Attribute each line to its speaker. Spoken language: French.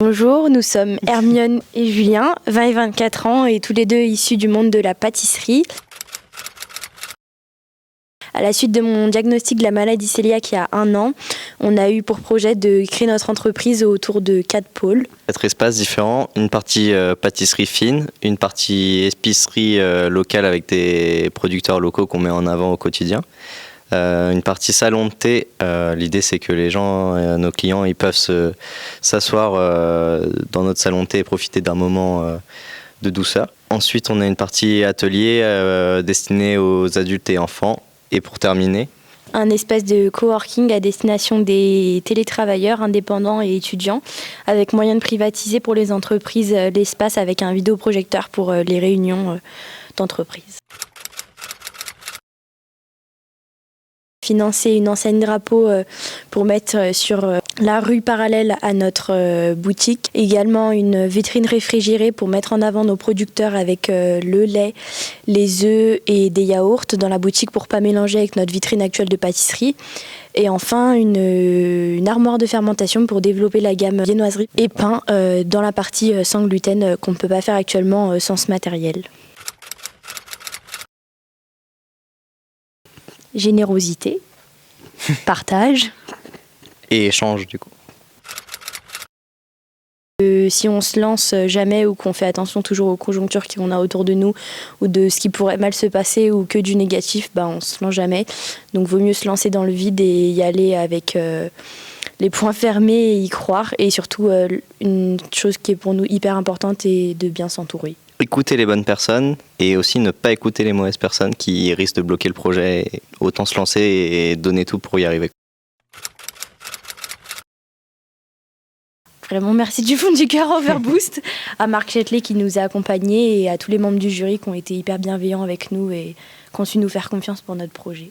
Speaker 1: Bonjour, nous sommes Hermione et Julien, 20 et 24 ans et tous les deux issus du monde de la pâtisserie. À la suite de mon diagnostic de la maladie cœliaque il y a 1 an, on a eu pour projet de créer notre entreprise autour de 4 pôles.
Speaker 2: 4 espaces différents, une partie pâtisserie fine, une partie épicerie locale avec des producteurs locaux qu'on met en avant au quotidien. Une partie salon de thé, l'idée c'est que les gens, nos clients, ils peuvent s'asseoir dans notre salon de thé et profiter d'un moment de douceur. Ensuite on a une partie atelier destinée aux adultes et enfants. Et pour terminer,
Speaker 1: un espace de coworking à destination des télétravailleurs indépendants et étudiants, avec moyen de privatiser pour les entreprises l'espace avec un vidéoprojecteur pour les réunions d'entreprise. Financer une enseigne drapeau pour mettre sur la rue parallèle à notre boutique. Également une vitrine réfrigérée pour mettre en avant nos producteurs avec le lait, les œufs et des yaourts dans la boutique pour ne pas mélanger avec notre vitrine actuelle de pâtisserie. Et enfin une armoire de fermentation pour développer la gamme viennoiserie et pain dans la partie sans gluten qu'on ne peut pas faire actuellement sans ce matériel. Générosité, partage.
Speaker 2: Et échange du coup.
Speaker 1: Si on se lance jamais ou qu'on fait attention toujours aux conjonctures qu'on a autour de nous ou de ce qui pourrait mal se passer ou que du négatif, on se lance jamais. Donc vaut mieux se lancer dans le vide et y aller avec les poings fermés et y croire. Et surtout, une chose qui est pour nous hyper importante est de bien s'entourer.
Speaker 2: Écouter les bonnes personnes et aussi ne pas écouter les mauvaises personnes qui risquent de bloquer le projet. Autant se lancer et donner tout pour y arriver.
Speaker 1: Vraiment merci du fond du cœur à Overboost, à Marc Chetley qui nous a accompagnés et à tous les membres du jury qui ont été hyper bienveillants avec nous et qui ont su nous faire confiance pour notre projet.